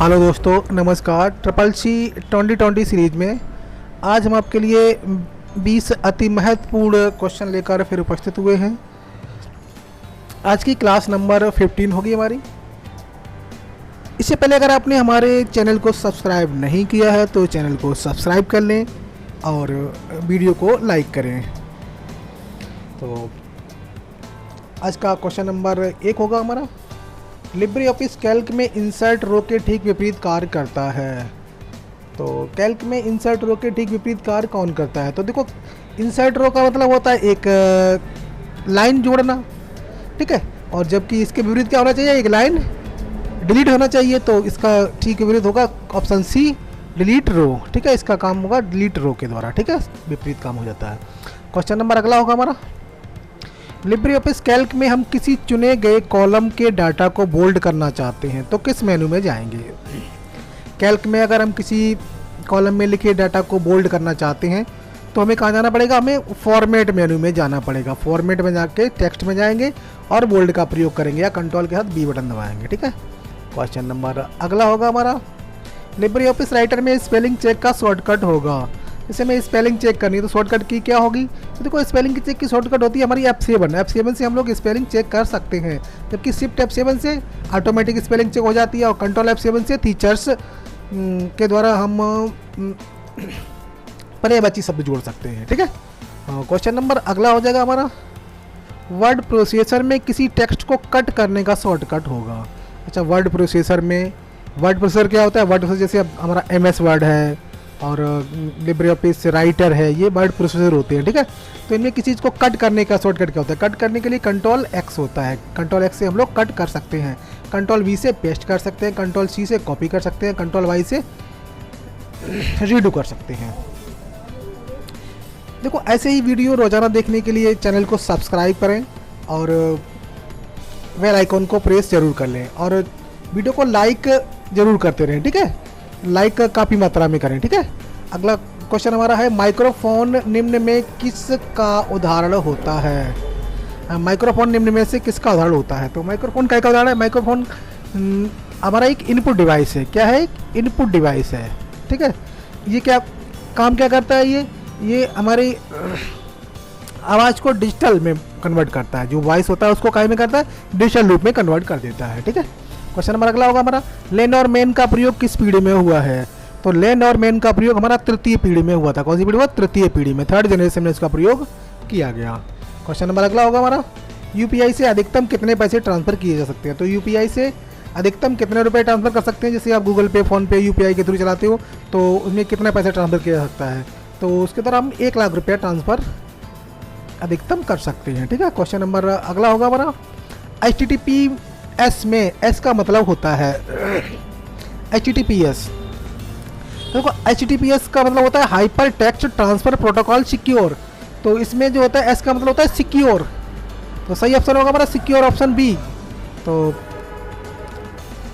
Hello दोस्तों, नमस्कार। Triple C 2020 series में आज हम आपके लिए 20 अति महत्वपूर्ण क्वेश्चन लेकर फिर उपस्थित हुए हैं। आज की क्लास नंबर 15 होगी हमारी। इससे पहले अगर आपने हमारे चैनल को सब्सक्राइब नहीं किया है तो चैनल को सब्सक्राइब कर लें और वीडियो को लाइक करें। तो आज का क्वेश्चन नंबर 1 होगा हमारा, लिब्रे ऑफिस कैल्क में इंसर्ट रो के ठीक विपरीत कार्य करता है। तो कैल्क में इंसर्ट रो के ठीक विपरीत कार्य कौन करता है? तो देखो, इंसर्ट रो का मतलब होता है एक लाइन जोड़ना, ठीक है, और जबकि इसके विपरीत क्या होना चाहिए? एक लाइन डिलीट होना चाहिए। तो इसका ठीक विपरीत होगा ऑप्शन सी, डिलीट रो, ठीक है। इसका काम होगा डिलीट रो के द्वारा, ठीक है, विपरीत काम हो जाता है। क्वेश्चन नंबर अगला होगा हमारा, लिब्रे ऑफिस कैल्क में हम किसी चुने गए कॉलम के डाटा को बोल्ड करना चाहते हैं तो किस मेनू में जाएंगे? कैल्क में अगर हम किसी कॉलम में लिखे डाटा को बोल्ड करना चाहते हैं तो हमें कहाँ जाना पड़ेगा? हमें फॉर्मेट मेनू में जाना पड़ेगा। फॉर्मेट में जाके टेक्स्ट में जाएंगे और बोल्ड का प्रयोग करेंगे या कंट्रोल के साथ बी बटन दबाएंगे, ठीक है। क्वेश्चन नंबर अगला होगा हमारा, लिब्रे ऑफिस राइटर में स्पेलिंग चेक का शॉर्टकट होगा। जैसे हमें स्पेलिंग चेक करनी है तो शॉर्टकट की क्या होगी? तो देखो, स्पेलिंग चेक की शॉर्टकट होती है हमारी F7। F7 से हम लोग स्पेलिंग चेक कर सकते हैं, जबकि शिफ्ट F7 से ऑटोमेटिक स्पेलिंग चेक हो जाती है और कंट्रोल F7 से फीचर्स के द्वारा हम पर्यायवाची शब्द जोड़ सकते हैं, ठीक है। क्वेश्चन नंबर अगला हो जाएगा हमारा, वर्ड प्रोसेसर में किसी टेक्स्ट को कट करने का शॉर्टकट होगा। अच्छा, वर्ड प्रोसेसर में, वर्ड प्रोसेसर क्या होता है? वर्ड प्रोसेसर जैसे अब हमारा MS वर्ड है और लिब्रे ऑफिस राइटर है, ये वर्ड प्रोसेसर होते हैं, ठीक है। तो इनमें किसी चीज़ को कट करने का शॉर्टकट क्या होता है? कट करने के लिए कंट्रोल X होता है। कंट्रोल X से हम लोग कट कर सकते हैं, कंट्रोल V से पेस्ट कर सकते हैं, कंट्रोल C से कॉपी कर सकते हैं, कंट्रोल Y से रीडू कर सकते हैं। देखो, ऐसे ही वीडियो रोजाना देखने के लिए चैनल को सब्सक्राइब करें और बेल आइकॉन को प्रेस जरूर कर लें और वीडियो को लाइक जरूर करते रहें, ठीक है। लाइक काफ़ी मात्रा में करें, ठीक है। अगला क्वेश्चन हमारा है, माइक्रोफोन निम्न में किसका उदाहरण होता है? माइक्रोफोन निम्न में से किसका उदाहरण होता है? तो माइक्रोफोन का उदाहरण है, माइक्रोफोन हमारा एक इनपुट डिवाइस है। क्या है? एक इनपुट डिवाइस है, ठीक है। ये क्या काम क्या करता है? ये हमारी आवाज़ को डिजिटल में कन्वर्ट करता है। जो वॉइस होता है उसको काय में करता है? डिजिटल रूप में कन्वर्ट कर देता है, ठीक है। क्वेश्चन नंबर अगला होगा हमारा, लेन और मेन का प्रयोग किस पीढ़ी में हुआ है? तो लेन और मेन का प्रयोग हमारा तृतीय पीढ़ी में हुआ था। कौन सी पीढ़ी हुआ? तृतीय पीढ़ी में, थर्ड जनरेशन में इसका प्रयोग किया गया। क्वेश्चन नंबर अगला होगा हमारा, यूपीआई से अधिकतम कितने पैसे ट्रांसफर किए जा सकते हैं? तो यूपीआई से अधिकतम कितने रुपए ट्रांसफर कर सकते हैं? जैसे आप गूगल पे, फोन पे, यूपीआई के थ्रू चलाते हो तो उसमें कितना पैसा ट्रांसफर किया जा सकता है? तो उसके द्वारा हम 1 लाख रुपया ट्रांसफर अधिकतम कर सकते हैं, ठीक है। क्वेश्चन नंबर अगला होगा हमारा, HTTPS में S का मतलब होता है HTTPS। देखो, HTTPS का मतलब होता है hyper text transfer protocol secure. तो इसमें जो होता है S का मतलब होता है सिक्योर। तो सही ऑप्शन होगा हमारा सिक्योर, ऑप्शन बी। तो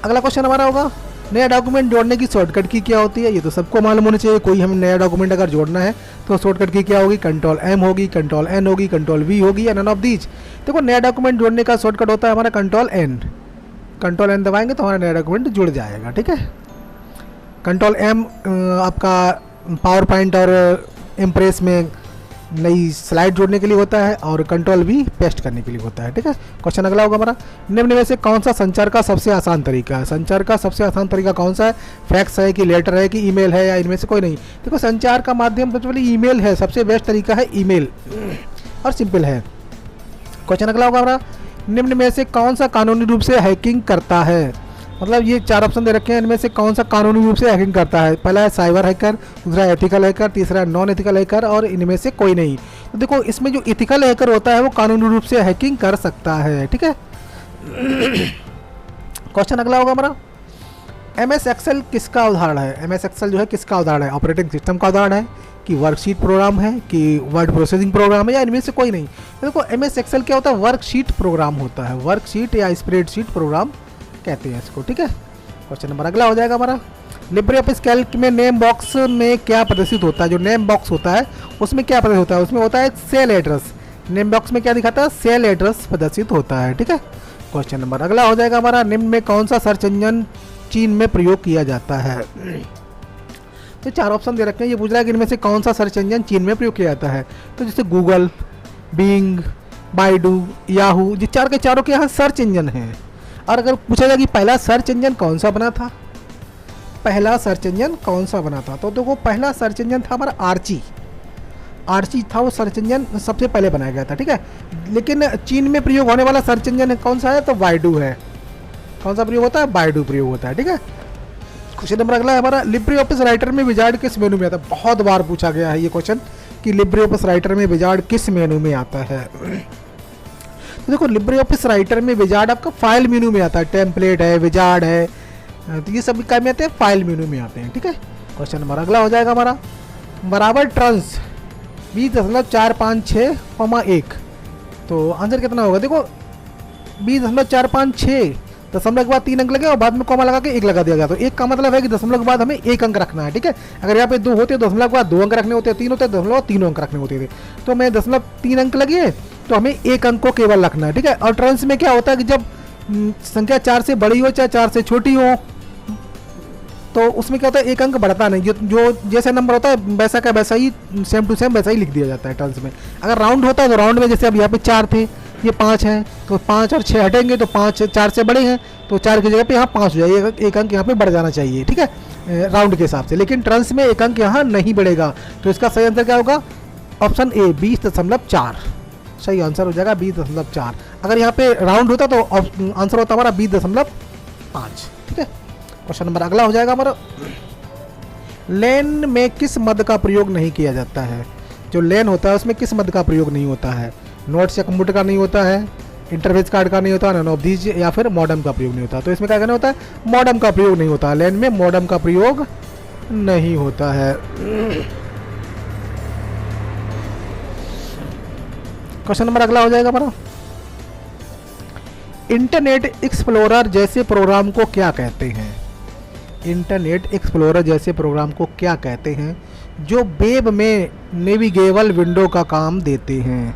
अगला क्वेश्चन हमारा होगा, नया डॉक्यूमेंट जोड़ने की शॉर्टकट की क्या होती है? ये तो सबको मालूम होनी चाहिए। कोई हमें नया डॉक्यूमेंट अगर जोड़ना है तो शॉर्टकट की क्या होगी? कंट्रोल M होगी, कंट्रोल N होगी, कंट्रोल V होगी या नन ऑफ दीज। देखो, नया डॉक्यूमेंट जोड़ने का शॉर्टकट होता है हमारा कंट्रोल N। कंट्रोल N दबाएंगे तो हमारा नया डॉक्यूमेंट जुड़ जाएगा, ठीक है। कंट्रोल M आपका पावर पॉइंट और इम्प्रेस में नई स्लाइड जोड़ने के लिए होता है और कंट्रोल V पेस्ट करने के लिए होता है, ठीक है। क्वेश्चन अगला होगा हमारा, निम्न में से कौन सा संचार का सबसे आसान तरीका है? संचार का सबसे आसान तरीका कौन सा है? फैक्स है कि लेटर है कि ईमेल है या इनमें से कोई नहीं? देखो, संचार का माध्यम सबसे पहले ईमेल है, सबसे बेस्ट तरीका है ईमेल और सिंपल है। क्वेश्चन अगला होगा हमारा, निम्न में से कौन सा कानूनी रूप से हैकिंग करता है? मतलब ये 4 ऑप्शन दे रखे हैं, इनमें से कौन सा कानूनी रूप से हैकिंग करता है? पहला है साइबर हैकर, दूसरा एथिकल हैकर, तीसरा नॉन एथिकल हैकर और इनमें से कोई नहीं। तो देखो, इसमें जो एथिकल हैकर होता है वो कानूनी रूप से हैकिंग कर सकता है, ठीक है। क्वेश्चन अगला होगा हमारा, MS एक्सेल किसका उदाहरण है? MS एक्सेल जो है किसका उदाहरण है? ऑपरेटिंग सिस्टम का उदाहरण है कि वर्कशीट प्रोग्राम है कि वर्ड प्रोसेसिंग प्रोग्राम है या इनमें से कोई नहीं? तो देखो, MS एक्सेल क्या होता है? वर्कशीट प्रोग्राम होता है, वर्कशीट या स्प्रेडशीट प्रोग्राम कहते हैं इसको, ठीक है। क्वेश्चन नंबर अगला हो जाएगा हमारा, लिब्रे ऑफिस कैल्क में नेम बॉक्स में क्या प्रदर्शित होता है? जो नेम बॉक्स होता है उसमें क्या प्रदर्शित होता है? उसमें होता है सेल एड्रेस। नेम बॉक्स में क्या दिखाता है? सेल एड्रेस प्रदर्शित होता है, ठीक है। क्वेश्चन नंबर अगला हो जाएगा हमारा, निम्न में कौन सा सर्च इंजन चीन में प्रयोग किया जाता है। तो 4 ऑप्शन दे रखे हैं, ये पूछ रहा है कि इनमें से कौन सा सर्च इंजन चीन में प्रयोग किया जाता है। तो जैसे गूगल, बिंग, बाइडू, याहू, ये 4 के चारों के यहाँ सर्च इंजन हैं। और अगर पूछा जाए कि पहला सर्च इंजन कौन सा बना था, पहला सर्च इंजन कौन सा बना था, तो देखो पहला सर्च इंजन था हमारा आर्ची था, वो सर्च इंजन सबसे पहले बनाया गया था, ठीक है। लेकिन चीन में प्रयोग होने वाला सर्च इंजन कौन सा है, तो बाइडू है। कौन सा प्रयोग होता है, बाइडू प्रयोग होता है, ठीक है। क्वेश्चन नंबर अगला है हमारा, लिब्रे ऑफिस राइटर में विजार्ड किस मेनू में आता है। बहुत बार पूछा गया है ये क्वेश्चन कि लिब्रे ऑफिस राइटर में विजार्ड किस मेनू में आता है। तो देखो लिब्रे ऑफिस राइटर में विजार्ड आपका फाइल मेनू में आता है, टेम्पलेट है, विजार्ड है, तो ये सभी क्या में आते हैं, फाइल मेनू में आते हैं, ठीक है। क्वेश्चन नंबर अगला हो जाएगा हमारा, बराबर ट्रांस 20.456,1, तो आंसर कितना होगा, देखो 20.456 दशमलव के बाद 3 अंक लगे और बाद में कॉमा लगा के 1 लगा दिया गया, तो 1 का मतलब है कि दशमलव के बाद हमें 1 अंक रखना है, ठीक है। अगर यहाँ पे 2 होते दशमलव के बाद 2 अंक रखने होते, 3 होते दशमलव 3 अंक रखने होते थे, तो हमें दशमलव 3 अंक लगे तो हमें 1 अंक को केवल रखना है, ठीक है। और ट्रांस में क्या होता है कि जब संख्या 4 से बड़ी हो चाहे 4 से छोटी हो, तो उसमें क्या होता है 1 अंक बढ़ता नहीं, जो जैसा नंबर होता है वैसा का वैसा ही, सेम टू सेम वैसा ही लिख दिया जाता है ट्रांस में। अगर राउंड होता है तो राउंड में, जैसे अब यहाँ पे 4 थे, ये 5 है, तो 5 और 6 हटेंगे तो 5 4 से बड़े हैं, तो 4 की जगह पे यहाँ 5 हो जाएगा, 1 अंक यहाँ पे बढ़ जाना चाहिए, ठीक है, राउंड के हिसाब से। लेकिन ट्रांस में 1 अंक यहाँ नहीं बढ़ेगा, तो इसका सही आंसर क्या होगा, ऑप्शन ए 20.4 सही आंसर हो जाएगा, 20.4। अगर यहाँ पे राउंड होता तो आंसर होता हमारा 20.5, ठीक है। क्वेश्चन नंबर अगला हो जाएगा हमारा, लेन में किस मद का प्रयोग नहीं किया जाता है। जो लेन होता है उसमें किस मद का प्रयोग नहीं होता है, नोट्स या कंप्यूटर का नहीं होता है, इंटरफेस कार्ड का नहीं होता, नन ऑफ दीज, या फिर मॉडेम का प्रयोग नहीं होता। तो इसमें क्या कहना होता है, मॉडेम का प्रयोग नहीं होता, लेन में मॉडेम का प्रयोग नहीं होता है। क्वेश्चन नंबर अगला हो जाएगा हमारा, इंटरनेट एक्सप्लोरर जैसे प्रोग्राम को क्या कहते हैं। इंटरनेट एक्सप्लोरर जैसे प्रोग्राम को क्या कहते हैं, जो वेब में नेविगेबल विंडो का काम देते हैं।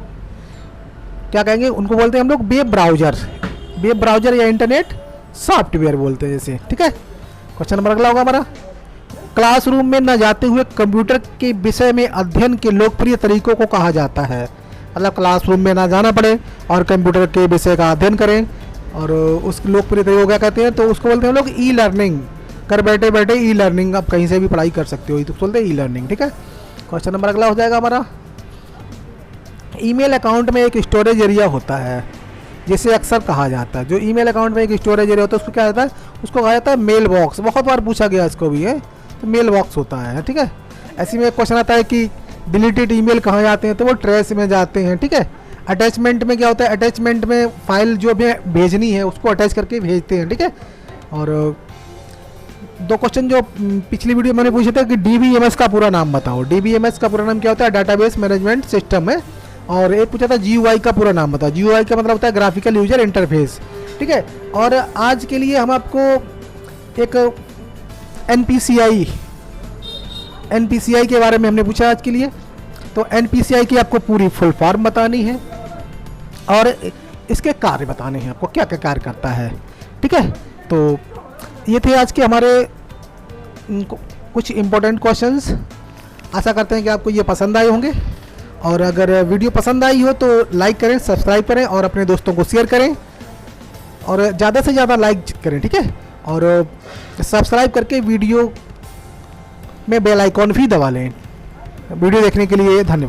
क्या कहेंगे, उनको बोलते हैं हम लोग वेब ब्राउजर या इंटरनेट सॉफ्टवेयर बोलते हैं जैसे, ठीक है। क्वेश्चन नंबर अगला होगा हमारा, क्लासरूम में न जाते हुए कंप्यूटर के विषय में अध्ययन के लोकप्रिय तरीकों को कहा जाता है। मतलब क्लासरूम में ना जाना पड़े और कंप्यूटर के विषय का अध्ययन करें, और उस लोकप्रिय तरीकों क्या कहते हैं, तो उसको बोलते हैं हम लोग ई लर्निंग। घर बैठे बैठे ई लर्निंग, आप कहीं से भी पढ़ाई कर सकते हो, तो बोलते हैं ई लर्निंग, ठीक है। क्वेश्चन नंबर अगला हो जाएगा हमारा, ईमेल अकाउंट में एक स्टोरेज एरिया होता है जिसे अक्सर कहा जाता है, जो ईमेल अकाउंट में एक स्टोरेज एरिया होता है उसको क्या कहता है, उसको कहा जाता है मेल बॉक्स। बहुत बार पूछा गया इसको भी है, तो मेल बॉक्स होता है, ठीक है। ऐसे में क्वेश्चन आता है कि डिलीटेड ईमेल कहाँ जाते हैं, तो वो ट्रेस में जाते हैं, ठीक है। अटैचमेंट में क्या होता है, अटैचमेंट में फाइल जो भी भेजनी है उसको अटैच करके भेजते हैं, ठीक है। और 2 क्वेश्चन जो पिछली वीडियो मैंने पूछे थे कि DBMS का पूरा नाम बताओ। DBMS का पूरा नाम क्या होता है, डाटाबेस मैनेजमेंट सिस्टम है। और एक पूछा था GUI का पूरा नाम बताओ। GUI का मतलब होता है ग्राफिकल यूजर इंटरफेस, ठीक है। और आज के लिए हम आपको एक NPCI के बारे में हमने पूछा आज के लिए। तो NPCI की आपको पूरी फुल फॉर्म बतानी है और इसके कार्य बताने हैं, आपको क्या क्या कार्य करता है, ठीक है। तो ये थे आज के हमारे कुछ इम्पोर्टेंट क्वेश्चन्स। आशा करते हैं कि आपको ये पसंद आए होंगे, और अगर वीडियो पसंद आई हो तो लाइक करें, सब्सक्राइब करें और अपने दोस्तों को शेयर करें, और ज़्यादा से ज़्यादा लाइक करें, ठीक है। और सब्सक्राइब करके वीडियो में बेल आइकॉन भी दबा लें। वीडियो देखने के लिए धन्यवाद।